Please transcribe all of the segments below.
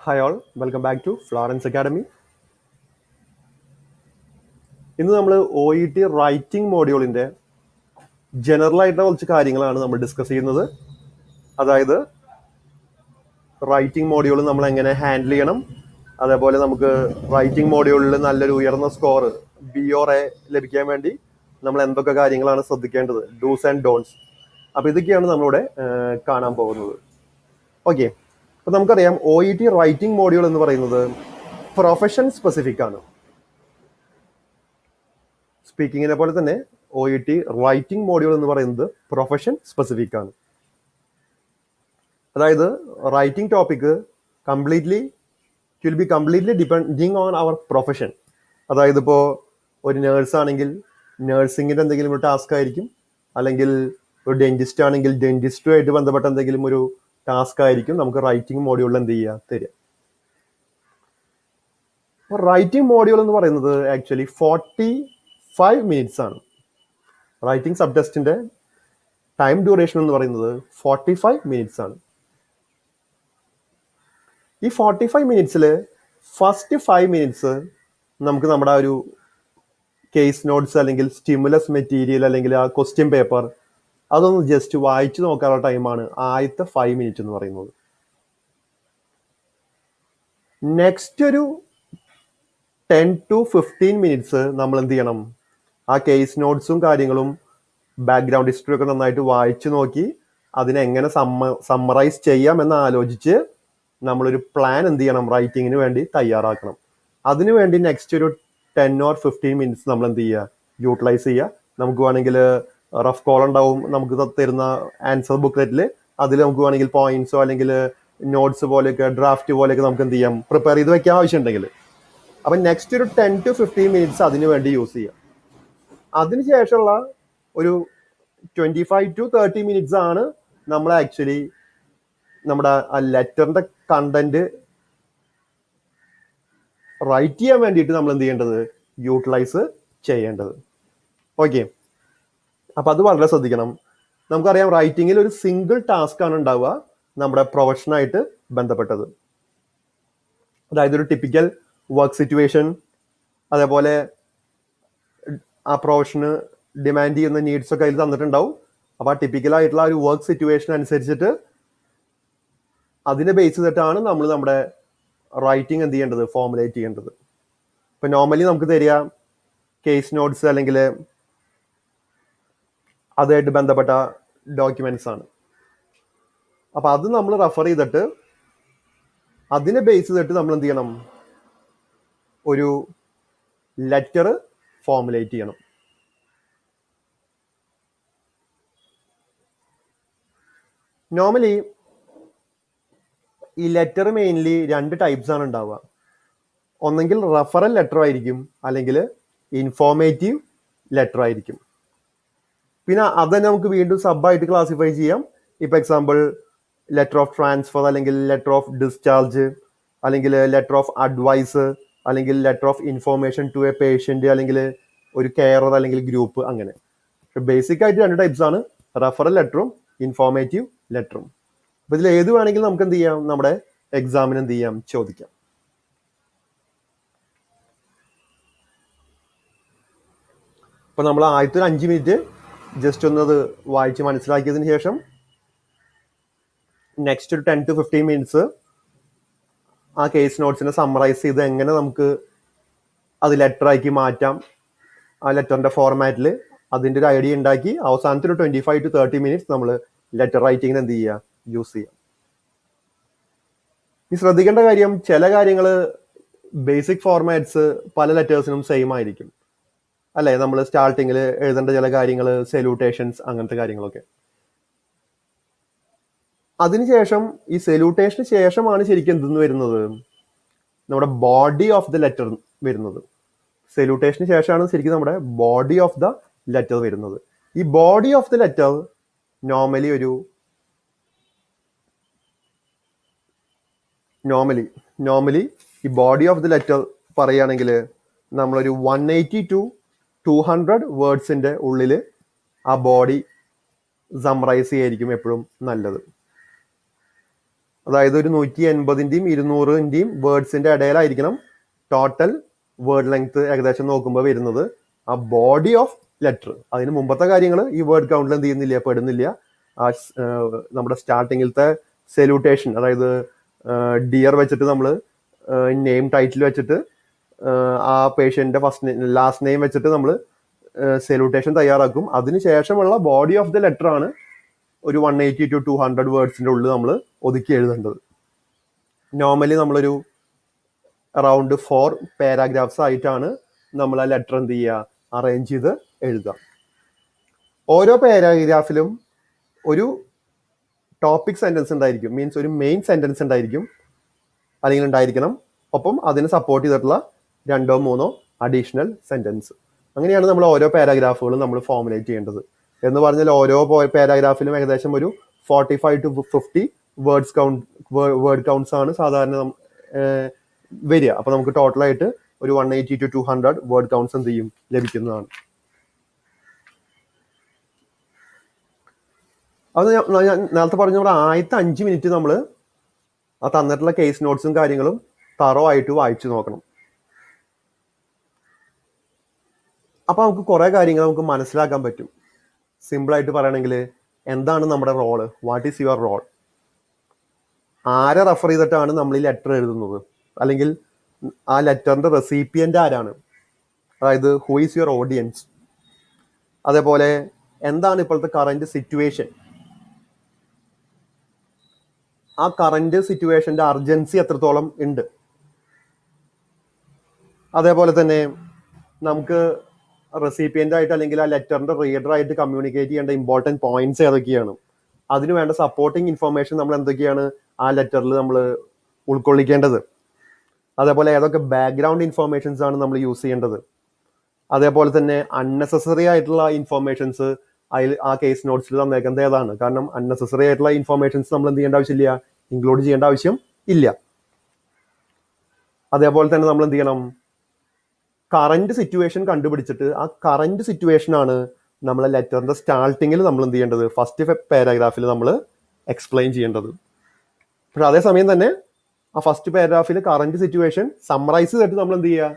Hi all, welcome back to Florence Academy. ഇന്ന് നമ്മൾ O E T writing മോഡ്യൂളിൻ്റെ general ആയിട്ടുള്ള കുറച്ച് കാര്യങ്ങളാണ് നമ്മൾ ഡിസ്കസ് ചെയ്യുന്നത്. അതായത് റൈറ്റിംഗ് മോഡ്യൂൾ നമ്മൾ എങ്ങനെ ഹാൻഡിൽ ചെയ്യണം, അതേപോലെ നമുക്ക് റൈറ്റിംഗ് മോഡ്യൂളിൽ നല്ലൊരു ഉയർന്ന സ്കോർ BOR ലഭിക്കാൻ വേണ്ടി നമ്മൾ എന്തൊക്കെ കാര്യങ്ങളാണ് ശ്രദ്ധിക്കേണ്ടത്, ഡൂസ് ആൻഡ് ഡോൺസ്. അപ്പോൾ ഇതൊക്കെയാണ് നമ്മളിവിടെ കാണാൻ പോകുന്നത്. ഓക്കെ, അപ്പോൾ നമുക്കറിയാം O E T writing module എന്ന് പറയുന്നത് പ്രൊഫഷൻ സ്പെസിഫിക് ആണ്. സ്പീക്കിങ്ങിനെ പോലെ തന്നെ O E T writing module എന്ന് പറയുന്നത് പ്രൊഫഷൻ സ്പെസിഫിക് ആണ്. അതായത് writing topic will be completely depending on അവർ പ്രൊഫഷൻ. അതായത് ഇപ്പോൾ ഒരു നേഴ്സ് ആണെങ്കിൽ നേഴ്സിങ്ങിൻ്റെ എന്തെങ്കിലും ഒരു ടാസ്ക് ആയിരിക്കും, അല്ലെങ്കിൽ ഒരു ഡെന്റിസ്റ്റ് ആണെങ്കിൽ ഡെന്റിസ്റ്റുമായിട്ട് ബന്ധപ്പെട്ട എന്തെങ്കിലും ഒരു ടാസ്ക് ആയിരിക്കും നമുക്ക് റൈറ്റിംഗ് മോഡ്യൂളിൽ എന്ത് ചെയ്യുക, തരിക. അപ്പോൾ റൈറ്റിംഗ് മോഡ്യൂൾ എന്ന് പറയുന്നത് ആക്ച്വലി 45 മിനിറ്റ്സ് ആണ്. റൈറ്റിംഗ് സബ് ടെസ്റ്റിൻ്റെ ടൈം ഡ്യൂറേഷൻ എന്ന് പറയുന്നത് 45 മിനിറ്റ്സ് ആണ്. ഈ 45 മിനിറ്റ്സിൽ ഫസ്റ്റ് 5 മിനിറ്റ്സ് നമുക്ക് നമ്മുടെ ഒരു കേസ് നോട്ട്സ് അല്ലെങ്കിൽ സ്റ്റിമുലസ് മെറ്റീരിയൽ അല്ലെങ്കിൽ ആ ക്വസ്റ്റ്യൻ പേപ്പർ അതൊന്ന് ജസ്റ്റ് വായിച്ചു നോക്കാനുള്ള ടൈമാണ് ആദ്യത്തെ 5 മിനിറ്റ് എന്ന് പറയുന്നത്. നെക്സ്റ്റ് ഒരു 10 to 15 മിനിറ്റ്സ് നമ്മൾ എന്ത് ചെയ്യണം, ആ കേസ് നോട്ട്സും കാര്യങ്ങളും ബാക്ക്ഗ്രൗണ്ട് ഹിസ്റ്ററി ഒക്കെ നന്നായിട്ട് വായിച്ചു നോക്കി അതിനെങ്ങനെ സമ്മറൈസ് ചെയ്യാം എന്ന് ആലോചിച്ച് നമ്മളൊരു പ്ലാൻ എന്ത് ചെയ്യണം, റൈറ്റിങ്ങിന് വേണ്ടി തയ്യാറാക്കണം. അതിനുവേണ്ടി നെക്സ്റ്റ് ഒരു 10 or 15 മിനിറ്റ്സ് നമ്മൾ എന്ത് ചെയ്യുക, യൂട്ടിലൈസ് ചെയ്യുക. നമുക്ക് വേണമെങ്കിൽ റഫ് കോൾ ഉണ്ടാവും നമുക്ക് തരുന്ന ആൻസർ ബുക്ക്ലെറ്റിൽ, അതിൽ നമുക്ക് വേണമെങ്കിൽ പോയിന്റ്സോ അല്ലെങ്കിൽ നോട്ട്സ് പോലെയൊക്കെ ഡ്രാഫ്റ്റ് പോലെയൊക്കെ നമുക്ക് എന്ത് ചെയ്യാം, പ്രിപ്പയർ ചെയ്ത് വെക്കാൻ ആവശ്യമുണ്ടെങ്കിൽ. അപ്പം നെക്സ്റ്റ് ഒരു 10 to 15 മിനിറ്റ്സ് അതിന് വേണ്ടി യൂസ് ചെയ്യാം. അതിനുശേഷമുള്ള ഒരു 25 to 30 മിനിറ്റ്സ് ആണ് നമ്മൾ ആക്ച്വലി നമ്മുടെ ആ ലെറ്ററിന്റെ കണ്ടന്റ് റൈറ്റ് ചെയ്യാൻ വേണ്ടിയിട്ട് നമ്മൾ എന്ത് ചെയ്യേണ്ടത്, യൂട്ടിലൈസ് ചെയ്യേണ്ടത്. ഓക്കെ, അപ്പം അത് വളരെ ശ്രദ്ധിക്കണം. നമുക്കറിയാം റൈറ്റിങ്ങിൽ ഒരു സിംഗിൾ ടാസ്ക് ആണ് ഉണ്ടാവുക നമ്മുടെ പ്രൊഫഷനായിട്ട് ബന്ധപ്പെട്ടത്. അതായത് ഒരു ടിപ്പിക്കൽ വർക്ക് സിറ്റുവേഷൻ, അതേപോലെ ആ പ്രൊഫഷന് ഡിമാൻഡ് ചെയ്യുന്ന നീഡ്സ് ഒക്കെ അതിൽ തന്നിട്ടുണ്ടാവും. അപ്പോൾ ആ ടിപ്പിക്കലായിട്ടുള്ള ഒരു വർക്ക് സിറ്റുവേഷൻ അനുസരിച്ചിട്ട് അതിനെ ബേസ് ചെയ്തിട്ടാണ് നമ്മൾ നമ്മുടെ റൈറ്റിംഗ് എന്ത് ചെയ്യേണ്ടത്, ഫോർമുലേറ്റ് ചെയ്യേണ്ടത്. ഇപ്പം നോർമലി നമുക്ക് തരിക കേസ് നോട്ട്സ് അല്ലെങ്കിൽ അതുമായിട്ട് ബന്ധപ്പെട്ട ഡോക്യുമെന്റ്സ് ആണ്. അപ്പം അത് നമ്മൾ റെഫർ ചെയ്തിട്ട് അതിനെ ബേസ് ചെയ്തിട്ട് നമ്മൾ എന്ത് ചെയ്യണം, ഒരു ലെറ്റർ ഫോർമുലേറ്റ് ചെയ്യണം. നോർമലി ഈ ലെറ്റർ മെയിൻലി 2 ടൈപ്സ് ആണ് ഉണ്ടാവുക. ഒന്നെങ്കിൽ റെഫറൽ ലെറ്റർ ആയിരിക്കും, അല്ലെങ്കിൽ ഇൻഫോർമേറ്റീവ് ലെറ്റർ ആയിരിക്കും. പിന്നെ അത് തന്നെ നമുക്ക് വീണ്ടും സബായിട്ട് ക്ലാസിഫൈ ചെയ്യാം. ഇപ്പം എക്സാമ്പിൾ ലെറ്റർ ഓഫ് ട്രാൻസ്ഫർ, അല്ലെങ്കിൽ ലെറ്റർ ഓഫ് ഡിസ്ചാർജ്, അല്ലെങ്കിൽ ലെറ്റർ ഓഫ് അഡ്വൈസ്, അല്ലെങ്കിൽ letter of information to a patient, അല്ലെങ്കിൽ ഒരു കെയറർ അല്ലെങ്കിൽ ഗ്രൂപ്പ്, അങ്ങനെ. പക്ഷെ ബേസിക് ആയിട്ട് 2 ടൈപ്സ് ആണ്, റെഫറൽ ലെറ്ററും ഇൻഫോർമേറ്റീവ് ലെറ്ററും. അപ്പോൾ ഇതിൽ ഏത് വേണമെങ്കിലും നമുക്ക് എന്ത് ചെയ്യാം, നമ്മുടെ എക്സാമിന് എന്ത് ചെയ്യാം, ചോദിക്കാം. അപ്പോൾ നമ്മൾ ആദ്യത്തെ 5 മിനിറ്റ് ജസ്റ്റ് ഒന്ന് അത് വായിച്ച് മനസ്സിലാക്കിയതിന് ശേഷം നെക്സ്റ്റ് ഒരു 10 to 15 മിനിറ്റ്സ് ആ കേസ് നോട്ട്സിനെ സമ്മറൈസ് ചെയ്ത് എങ്ങനെ നമുക്ക് അത് ലെറ്ററാക്കി മാറ്റാം, ആ ലെറ്ററിൻ്റെ ഫോർമാറ്റിൽ അതിൻ്റെ ഒരു ഐഡിയ ഉണ്ടാക്കി അവസാനത്തെ ഒരു 25 to 30 മിനിറ്റ്സ് നമ്മൾ ലെറ്റർ റൈറ്റിങ്ങിന് എന്ത് ചെയ്യുക, യൂസ് ചെയ്യാം. ഈ ശ്രദ്ധിക്കേണ്ട കാര്യം, ചില കാര്യങ്ങൾ ബേസിക് ഫോർമാറ്റ്സ് പല ലെറ്റേഴ്സിനും സെയിം ആയിരിക്കും, അല്ലേ? നമ്മൾ സ്റ്റാർട്ടിങ്ങിൽ എഴുതേണ്ട ചില കാര്യങ്ങൾ, സെല്യൂട്ടേഷൻസ്, അങ്ങനത്തെ കാര്യങ്ങളൊക്കെ. അതിനുശേഷം ഈ സെല്യൂട്ടേഷന് ശേഷമാണ് ശരിക്കും എന്തെന്ന് വരുന്നത്, നമ്മുടെ ബോഡി ഓഫ് ദ ലെറ്റർ വരുന്നത്. സെല്യൂട്ടേഷന് ശേഷമാണ് ശരിക്കും നമ്മുടെ ബോഡി ഓഫ് ദ ലെറ്റർ വരുന്നത്. ഈ body of the letter normally ഈ ബോഡി ഓഫ് ദ ലെറ്റർ പറയുകയാണെങ്കിൽ നമ്മളൊരു 180 to 200 വേർഡ്സിൻ്റെ ഉള്ളിൽ ആ ബോഡി സമ്മറൈസ് ചെയ്യായിരിക്കും എപ്പോഴും നല്ലത്. അതായത് ഒരു 180-ൻ്റെയും 200-ൻ്റെയും വേർഡ്സിൻ്റെ ഇടയിലായിരിക്കണം ടോട്ടൽ വേർഡ് ലെങ്ത് ഏകദേശം നോക്കുമ്പോൾ വരുന്നത് ആ ബോഡി ഓഫ് ലെറ്റർ. അതിന് മുമ്പത്തെ കാര്യങ്ങൾ ഈ വേർഡ് കൗണ്ടിൽ എന്ത് ചെയ്യുന്നില്ല, പെടുന്നില്ല. ആ നമ്മുടെ സ്റ്റാർട്ടിങ്ങിലത്തെ സെല്യൂട്ടേഷൻ, അതായത് ഡിയർ വെച്ചിട്ട് നമ്മൾ നെയിം ടൈറ്റിൽ വെച്ചിട്ട് ആ പേഷ്യൻ്റെ ലാസ്റ്റ് നെയിം വെച്ചിട്ട് നമ്മൾ സെല്യൂട്ടേഷൻ തയ്യാറാക്കും. അതിനുശേഷമുള്ള ബോഡി ഓഫ് ദ ലെറ്റർ ആണ് ഒരു 180 to 200 വേർഡ്സിൻ്റെ ഉള്ളിൽ നമ്മൾ ഒതുക്കി എഴുതേണ്ടത്. നോർമലി നമ്മളൊരു അറൗണ്ട് 4 പാരാഗ്രാഫ്സ് ആയിട്ടാണ് നമ്മൾ ആ ലെറ്റർ എന്ത് ചെയ്യുക, അറേഞ്ച് ചെയ്ത് എഴുതുക. ഓരോ പാരാഗ്രാഫിലും ഒരു ടോപ്പിക് സെൻറ്റൻസ് ഉണ്ടായിരിക്കും, മീൻസ് ഒരു മെയിൻ സെൻറ്റൻസ് ഉണ്ടായിരിക്കും അല്ലെങ്കിൽ ഉണ്ടായിരിക്കണം. ഒപ്പം അതിന് സപ്പോർട്ട് ചെയ്തിട്ടുള്ള 2-3 അഡീഷണൽ സെൻറ്റൻസ്. അങ്ങനെയാണ് നമ്മൾ ഓരോ പാരാഗ്രാഫുകളും നമ്മൾ ഫോർമുലേറ്റ് ചെയ്യേണ്ടത്. എന്ന് പറഞ്ഞാൽ ഓരോ പാരാഗ്രാഫിലും ഏകദേശം ഒരു 45 to 50 വേർഡ് കൗണ്ട്സ് ആണ് സാധാരണ വരിക. അപ്പോൾ നമുക്ക് ടോട്ടലായിട്ട് ഒരു 180 to 200 വേർഡ് കൗണ്ട്സ് എന്ത് ചെയ്യും, ലഭിക്കുന്നതാണ്. അത് ഞാൻ നേരത്തെ പറഞ്ഞ നമ്മുടെ ആദ്യത്തെ 5 മിനിറ്റ് നമ്മൾ ആ തന്നിട്ടുള്ള കേസ് നോട്ട്സും കാര്യങ്ങളും തറോ ആയിട്ട് വായിച്ചു നോക്കണം. അപ്പോൾ നമുക്ക് കുറേ കാര്യങ്ങൾ നമുക്ക് മനസ്സിലാക്കാൻ പറ്റും. സിമ്പിളായിട്ട് പറയണമെങ്കിൽ എന്താണ് നമ്മുടെ role, what is your role, ആരെ റെഫർ ചെയ്തിട്ടാണ് നമ്മൾ ഈ ലെറ്റർ എഴുതുന്നത്, അല്ലെങ്കിൽ ആ ലെറ്ററിൻ്റെ റെസിപ്പിയൻ്റ് ആരാണ്, അതായത് ഹൂ ഈസ് യുവർ ഓഡിയൻസ്. അതേപോലെ എന്താണ് ഇപ്പോഴത്തെ കറൻറ്റ് സിറ്റുവേഷൻ, ആ കറൻറ്റ് സിറ്റുവേഷൻ്റെ അർജൻസി എത്രത്തോളം ഉണ്ട്. അതേപോലെ തന്നെ നമുക്ക് റെസിപ്പിയൻ്റ് ആയിട്ട് അല്ലെങ്കിൽ ആ ലെറ്ററിൻ്റെ റീഡറായിട്ട് കമ്മ്യൂണിക്കേറ്റ് ചെയ്യേണ്ട ഇമ്പോർട്ടൻറ്റ് പോയിന്റ്സ് ഏതൊക്കെയാണ്, അതിന് വേണ്ട സപ്പോർട്ടിങ് ഇൻഫർമേഷൻ നമ്മൾ എന്തൊക്കെയാണ് ആ ലെറ്ററിൽ നമ്മൾ ഉൾക്കൊള്ളിക്കേണ്ടത്. അതേപോലെ ഏതൊക്കെ ബാക്ക്ഗ്രൗണ്ട് ഇൻഫർമേഷൻസ് ആണ് നമ്മൾ യൂസ് ചെയ്യേണ്ടത്. അതേപോലെ തന്നെ അൺനെസസറി ആയിട്ടുള്ള ഇൻഫർമേഷൻസ് അതിൽ ആ കേസ് നോട്ട്സിൽ തന്നേക്കുന്നത് ഏതാണ്. കാരണം അൺനെസസറി ആയിട്ടുള്ള ഇൻഫർമേഷൻസ് നമ്മൾ എന്ത് ചെയ്യേണ്ട ആവശ്യമില്ല, ഇൻക്ലൂഡ് ചെയ്യേണ്ട ആവശ്യം ഇല്ല. അതേപോലെ തന്നെ നമ്മൾ എന്ത് ചെയ്യണം, കറൻറ്റ് സിറ്റുവേഷൻ കണ്ടുപിടിച്ചിട്ട് ആ കറൻറ്റ് സിറ്റുവേഷനാണ് നമ്മളെ ലെറ്ററിൻ്റെ സ്റ്റാർട്ടിങ്ങിൽ നമ്മൾ എന്ത് ചെയ്യേണ്ടത്, ഫസ്റ്റ് പാരാഗ്രാഫിൽ നമ്മൾ എക്സ്പ്ലെയിൻ ചെയ്യേണ്ടത്. പക്ഷെ അതേസമയം തന്നെ ആ ഫസ്റ്റ് പാരാഗ്രാഫിൽ കറൻറ്റ് സിറ്റുവേഷൻ സമ്മറൈസ് ചെയ്തിട്ട് നമ്മൾ എന്ത് ചെയ്യുക,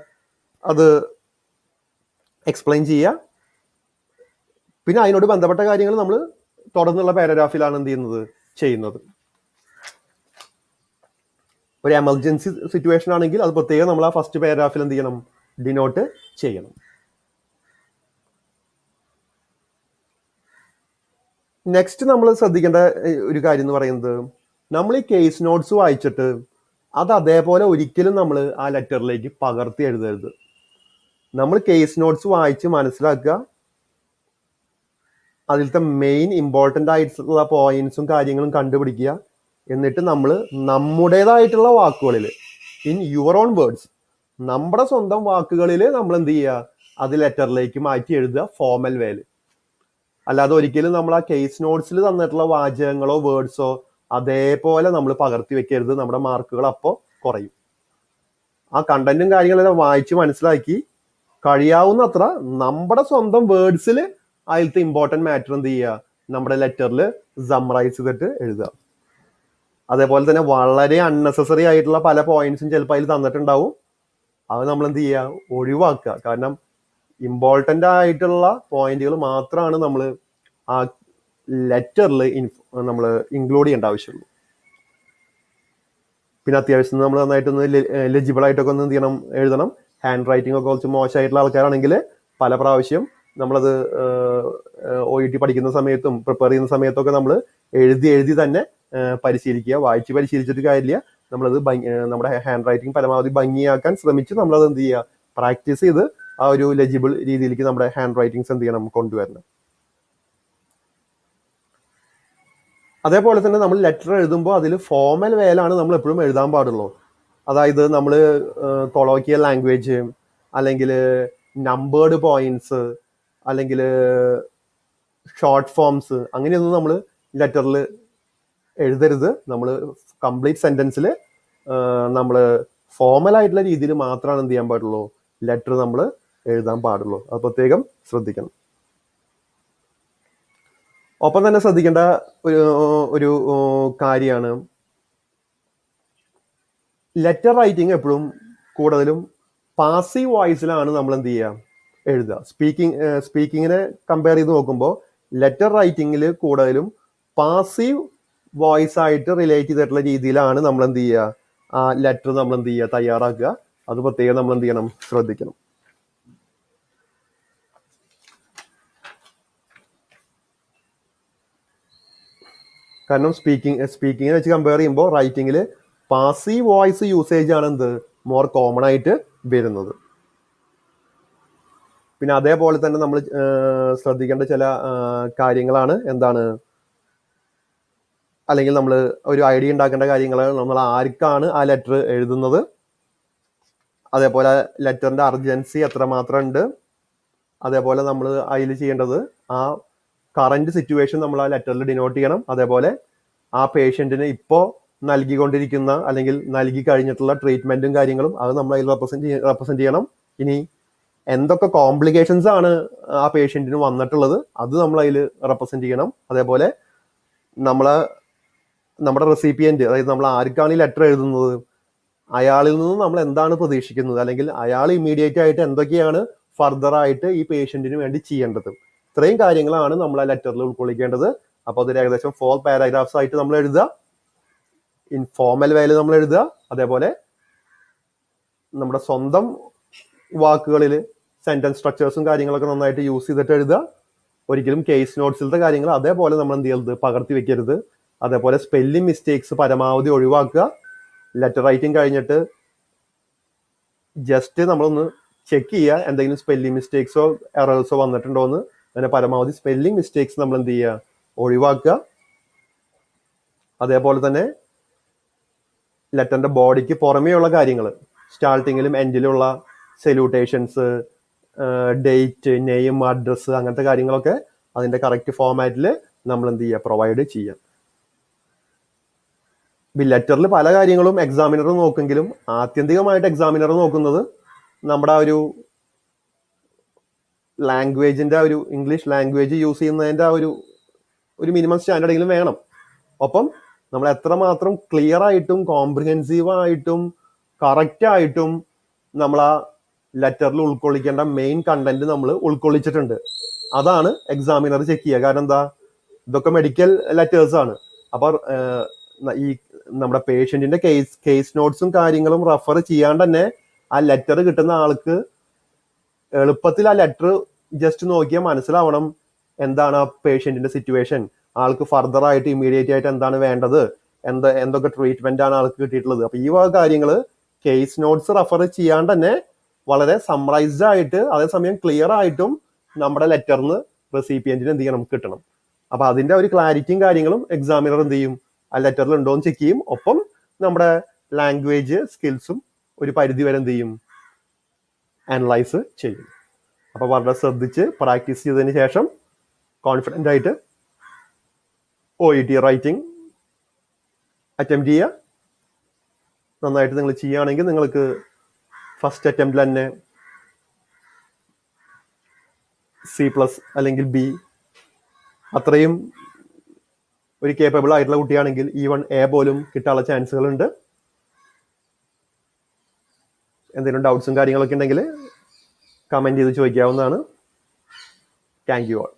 അത് എക്സ്പ്ലെയിൻ ചെയ്യുക. പിന്നെ അതിനോട് ബന്ധപ്പെട്ട കാര്യങ്ങൾ നമ്മൾ തുടർന്നുള്ള പാരാഗ്രാഫിലാണ് എന്ത് ചെയ്യുന്നത്. ഒരു എമർജൻസി സിറ്റുവേഷൻ ആണെങ്കിൽ അത് പ്രത്യേകം നമ്മൾ ആ ഫസ്റ്റ് പാരാഗ്രാഫിൽ എന്ത് ചെയ്യണം, ഡിനോട്ട് ചെയ്യണം. നെക്സ്റ്റ് നമ്മൾ ശ്രദ്ധിക്കേണ്ട ഒരു കാര്യം എന്ന് പറയുന്നത്, നമ്മൾ ഈ കേസ് നോട്ട്സ് വായിച്ചിട്ട് അത് അതേപോലെ ഒരിക്കലും നമ്മൾ ആ ലെറ്ററിലേക്ക് പകർത്തി എഴുതരുത്. നമ്മൾ കേസ് നോട്ട്സ് വായിച്ച് മനസ്സിലാക്കുക, അതിലത്തെ മെയിൻ ഇമ്പോർട്ടൻ്റ് ആയിട്ടുള്ള പോയിന്റ്സും കാര്യങ്ങളും കണ്ടുപിടിക്കുക. എന്നിട്ട് നമ്മൾ നമ്മുടേതായിട്ടുള്ള വാക്കുകളിൽ, ഇൻ യുവർ ഓൺ വേർഡ്സ്, നമ്മുടെ സ്വന്തം വാക്കുകളിൽ നമ്മൾ എന്ത് ചെയ്യുക, അത് ലെറ്ററിലേക്ക് മാറ്റി എഴുതുക ഫോർമൽ വേയിൽ. അല്ലാതെ ഒരിക്കലും നമ്മൾ ആ കേസ് നോട്ട്സിൽ തന്നിട്ടുള്ള വാചകങ്ങളോ വേർഡ്സോ അതേപോലെ നമ്മൾ പകർത്തി വെക്കരുത്. നമ്മുടെ മാർക്കുകൾ അപ്പോൾ കുറയും. ആ കണ്ടന്റും കാര്യങ്ങളെല്ലാം വായിച്ച് മനസ്സിലാക്കി കഴിയാവുന്നത്ര നമ്മുടെ സ്വന്തം വേർഡ്സിൽ അതിലത്തെ ഇമ്പോർട്ടൻറ്റ് മാറ്റർ എന്ത് ചെയ്യുക, നമ്മുടെ ലെറ്ററിൽ സമ്മറൈസ് ചെയ്തിട്ട് എഴുതുക. അതേപോലെ തന്നെ വളരെ അൺനെസസറി ആയിട്ടുള്ള പല പോയിന്റ്സും ചിലപ്പോൾ അതിൽ തന്നിട്ടുണ്ടാവും. അത് നമ്മൾ എന്ത് ചെയ്യുക, ഒഴിവാക്കുക. കാരണം ഇമ്പോർട്ടൻ്റ് ആയിട്ടുള്ള പോയിന്റുകൾ മാത്രമാണ് നമ്മൾ ആ ലെറ്ററിൽ നമ്മൾ ഇൻക്ലൂഡ് ചെയ്യേണ്ട ആവശ്യമുള്ളൂ. പിന്നെ അത്യാവശ്യം നമ്മൾ നന്നായിട്ടൊന്ന് ലെജിബിൾ ആയിട്ടൊക്കെ ഒന്ന് എന്ത് ചെയ്യണം, എഴുതണം. ഹാൻഡ് റൈറ്റിംഗ് ഒക്കെ കുറച്ച് മോശമായിട്ടുള്ള ആൾക്കാരാണെങ്കിൽ പല പ്രാവശ്യം നമ്മളത് OET പഠിക്കുന്ന സമയത്തും പ്രിപ്പയർ ചെയ്യുന്ന സമയത്തൊക്കെ നമ്മൾ എഴുതി തന്നെ പരിശീലിക്കുക. വായിച്ച് പരിശീലിച്ചിട്ട് കാര്യമില്ല. നമ്മളത് നമ്മുടെ ഹാൻഡ് റൈറ്റിംഗ് പരമാവധി ഭംഗിയാക്കാൻ ശ്രമിച്ച് നമ്മളത് എന്ത് ചെയ്യുക, പ്രാക്ടീസ് ചെയ്ത് ആ ഒരു ലെജിബിൾ രീതിയിലേക്ക് നമ്മുടെ ഹാൻഡ് റൈറ്റിങ്സ് എന്ത് ചെയ്യണം, കൊണ്ടുവരണം. അതേപോലെ തന്നെ നമ്മൾ ലെറ്റർ എഴുതുമ്പോൾ അതിൽ ഫോർമൽ വേയിലാണ് നമ്മൾ എപ്പോഴും എഴുതാൻ പാടുള്ളൂ. അതായത് നമ്മൾ കൊളോക്കിയൽ ലാംഗ്വേജ്, അല്ലെങ്കിൽ നമ്പേർഡ് പോയിന്റ്സ്, അല്ലെങ്കിൽ ഷോർട്ട് ഫോംസ്, അങ്ങനെയൊന്നും നമ്മൾ ലെറ്ററിൽ എഴുതരുത്. നമ്മൾ കംപ്ലീറ്റ് സെൻറ്റൻസിൽ നമ്മൾ ഫോർമൽ ആയിട്ടുള്ള രീതിയിൽ മാത്രമാണ് എന്ത് ചെയ്യാൻ പാടുള്ളൂ, ലെറ്റർ നമ്മൾ എഴുതാൻ പാടുള്ളൂ. അത് പ്രത്യേകം ശ്രദ്ധിക്കണം. ഒപ്പം തന്നെ ശ്രദ്ധിക്കേണ്ട ഒരു കാര്യമാണ്, ലെറ്റർ റൈറ്റിംഗ് എപ്പോഴും കൂടുതലും പാസീവ് വോയിസിലാണ് നമ്മൾ എന്ത് ചെയ്യുക, എഴുതുക. സ്പീക്കിങ്ങിനെ കമ്പയർ ചെയ്ത് നോക്കുമ്പോൾ ലെറ്റർ റൈറ്റിങ്ങിൽ കൂടുതലും പാസീവ് വോയിസ് ആയിട്ട് റിലേറ്റ് ചെയ്തിട്ടുള്ള രീതിയിലാണ് നമ്മൾ എന്ത് ചെയ്യുക, ആ ലെറ്റർ നമ്മൾ എന്ത് ചെയ്യുക, തയ്യാറാക്കുക. അത് പ്രത്യേകം നമ്മൾ എന്ത് ചെയ്യണം, ശ്രദ്ധിക്കണം. കാരണം സ്പീക്കിങ്ങിനെ വെച്ച് കമ്പയർ ചെയ്യുമ്പോൾ റൈറ്റിങ്ങിൽ പാസീവ് വോയിസ് യൂസേജ് ആണ് എന്ത് മോർ കോമൺ ആയിട്ട് വരുന്നത്. പിന്നെ അതേപോലെ തന്നെ നമ്മൾ ശ്രദ്ധിക്കേണ്ട ചില കാര്യങ്ങളാണ് എന്താണ്, അല്ലെങ്കിൽ നമ്മൾ ഒരു ഐഡിയ ഉണ്ടാക്കേണ്ട കാര്യങ്ങൾ, നമ്മൾ ആർക്കാണ് ആ ലെറ്റർ എഴുതുന്നത്, അതേപോലെ ലെറ്ററിന്റെ അർജൻസി എത്രമാത്രം ഉണ്ട്, അതേപോലെ നമ്മൾ അതിൽ ചെയ്യേണ്ടത് ആ കറന്റ് സിറ്റുവേഷൻ നമ്മൾ ആ ലെറ്ററിൽ ഡിനോട്ട് ചെയ്യണം. അതേപോലെ ആ പേഷ്യൻറ്റിന് ഇപ്പോൾ നൽകിക്കൊണ്ടിരിക്കുന്ന അല്ലെങ്കിൽ നൽകി കഴിഞ്ഞിട്ടുള്ള ട്രീറ്റ്മെന്റും കാര്യങ്ങളും അത് നമ്മൾ അതിൽ റെപ്രസെന്റ് ചെയ്യണം. ഇനി എന്തൊക്കെ കോംപ്ലിക്കേഷൻസ് ആണ് ആ പേഷ്യൻറ്റിന് വന്നിട്ടുള്ളത് അത് നമ്മൾ അതിൽ റെപ്രസെന്റ് ചെയ്യണം. അതേപോലെ നമ്മുടെ റെസിപ്പിയന്റ്, അതായത് നമ്മൾ ആർക്കാണ് ഈ ലെറ്റർ എഴുതുന്നത്, അയാളിൽ നിന്ന് നമ്മൾ എന്താണ് പ്രതീക്ഷിക്കുന്നത്, അല്ലെങ്കിൽ അയാൾ ഇമ്മീഡിയറ്റ് ആയിട്ട് എന്തൊക്കെയാണ് ഫർദർ ആയിട്ട് ഈ പേഷ്യൻറ്റിന് വേണ്ടി ചെയ്യേണ്ടത്, ഇത്രയും കാര്യങ്ങളാണ് നമ്മൾ ആ ലെറ്ററിൽ ഉൾക്കൊള്ളിക്കേണ്ടത്. അപ്പോൾ അതൊരു ഏകദേശം 4 പാരാഗ്രാഫ്സ് ആയിട്ട് നമ്മൾ എഴുതുക, ഇൻഫോർമൽ വേയിൽ നമ്മൾ എഴുതുക. അതേപോലെ നമ്മുടെ സ്വന്തം വാക്കുകളിൽ സെന്റൻസ് സ്ട്രക്ചേഴ്സും കാര്യങ്ങളൊക്കെ നന്നായിട്ട് യൂസ് ചെയ്തിട്ട് എഴുതുക. ഒരിക്കലും കേസ് നോട്ട്സിലത്തെ കാര്യങ്ങൾ അതേപോലെ നമ്മൾ എന്ത് ചെയ്യരുത്, പകർത്തി വെക്കരുത്. അതേപോലെ സ്പെല്ലിംഗ് മിസ്റ്റേക്സ് പരമാവധി ഒഴിവാക്കുക. ലെറ്റർ റൈറ്റിംഗ് കഴിഞ്ഞിട്ട് ജസ്റ്റ് നമ്മളൊന്ന് ചെക്ക് ചെയ്യുക, എന്തെങ്കിലും സ്പെല്ലിംഗ് മിസ്റ്റേക്സോ എറേഴ്സോ വന്നിട്ടുണ്ടോ എന്ന്. അങ്ങനെ പരമാവധി സ്പെല്ലിംഗ് മിസ്റ്റേക്സ് നമ്മൾ എന്ത് ചെയ്യുക, ഒഴിവാക്കുക. അതേപോലെ തന്നെ ലെറ്ററിന്റെ ബോഡിക്ക് പുറമേയുള്ള കാര്യങ്ങൾ, സ്റ്റാർട്ടിങ്ങിലും എൻഡിലുള്ള സല്യൂട്ടേഷൻസ്, ഡേറ്റ്, നെയിം, അഡ്രസ്സ്, അങ്ങനത്തെ കാര്യങ്ങളൊക്കെ അതിന്റെ കറക്റ്റ് ഫോമാറ്റിൽ നമ്മൾ എന്ത് ചെയ്യുക, പ്രൊവൈഡ് ചെയ്യുക. ഈ ലെറ്ററിൽ പല കാര്യങ്ങളും എക്സാമിനർ നോക്കെങ്കിലും ആത്യന്തികമായിട്ട് എക്സാമിനർ നോക്കുന്നത് നമ്മുടെ ഒരു ലാംഗ്വേജിന്റെ ഒരു ഇംഗ്ലീഷ് ലാംഗ്വേജ് യൂസ് ചെയ്യുന്നതിന്റെ ഒരു മിനിമം സ്റ്റാൻഡേർഡ് എങ്കിലും വേണം. ഒപ്പം നമ്മൾ എത്രമാത്രം ക്ലിയർ ആയിട്ടും കോംപ്രിഹെൻസീവ് ആയിട്ടും കറക്റ്റ് ആയിട്ടും നമ്മൾ ആ ലെറ്ററിൽ ഉൾക്കൊള്ളിക്കേണ്ട മെയിൻ കണ്ടന്റ് നമ്മൾ ഉൾക്കൊള്ളിച്ചിട്ടുണ്ട്, അതാണ് എക്സാമിനർ ചെക്ക് ചെയ്യുക. കാരണം എന്താ, ഇതൊക്കെ മെഡിക്കൽ ലെറ്റേഴ്സ് ആണ്. അപ്പൊ ഈ നമ്മുടെ പേഷ്യന്റിന്റെ കേസ് നോട്ട്സും കാര്യങ്ങളും റെഫർ ചെയ്യാണ്ട് തന്നെ ആ ലെറ്റർ കിട്ടുന്ന ആൾക്ക് എളുപ്പത്തിൽ ആ ലെറ്റർ ജസ്റ്റ് നോക്കിയാൽ മനസ്സിലാവണം എന്താണ് ആ പേഷ്യന്റിന്റെ സിറ്റുവേഷൻ, ആൾക്ക് ഫർദർ ആയിട്ട് ഇമ്മീഡിയറ്റ് ആയിട്ട് എന്താണ് വേണ്ടത്, എന്തൊക്കെ ട്രീറ്റ്മെന്റ് ആണ് ആൾക്ക് കിട്ടിയിട്ടുള്ളത്. അപ്പൊ ഈ വക കാര്യങ്ങൾ കേസ് നോട്ട്സ് റെഫർ ചെയ്യാണ്ട് തന്നെ വളരെ സമ്മറൈസ്ഡ് ആയിട്ട് അതേസമയം ക്ലിയർ ആയിട്ടും നമ്മുടെ ലെറ്ററിന് റെസിപ്പിയന്റിന് എന്ത് ചെയ്യണം, കിട്ടണം. അപ്പൊ അതിന്റെ ഒരു ക്ലാരിറ്റിയും കാര്യങ്ങളും എക്സാമിനർ എന്ത് ചെയ്യും, ആ ലെറ്ററിൽ ഉണ്ടോ എന്ന് ചെക്ക് ചെയ്യും. ഒപ്പം നമ്മുടെ ലാംഗ്വേജ് സ്കിൽസും ഒരു പരിധി വരെ എന്ത് ചെയ്യും, അനലൈസ് ചെയ്യും. അപ്പൊ വളരെ ശ്രദ്ധിച്ച് പ്രാക്ടീസ് ചെയ്തതിന് ശേഷം കോൺഫിഡൻ്റ് ആയിട്ട് OET റൈറ്റിംഗ് അറ്റംപ്റ്റ് ചെയ്യുക. നന്നായിട്ട് നിങ്ങൾ ചെയ്യുകയാണെങ്കിൽ നിങ്ങൾക്ക് ഫസ്റ്റ് അറ്റംപ്റ്റിൽ തന്നെ C+ അല്ലെങ്കിൽ B അത്രയും ഒരു കേപ്പബിൾ ആയിട്ടുള്ള കുട്ടിയാണെങ്കിൽ ഈവൺ A പോലും കിട്ടാനുള്ള ചാൻസുകളുണ്ട്. എന്തെങ്കിലും ഡൗട്ട്സും കാര്യങ്ങളൊക്കെ ഉണ്ടെങ്കിൽ കമൻറ്റ് ചെയ്ത് ചോദിക്കാവുന്നതാണ്. Thank you all.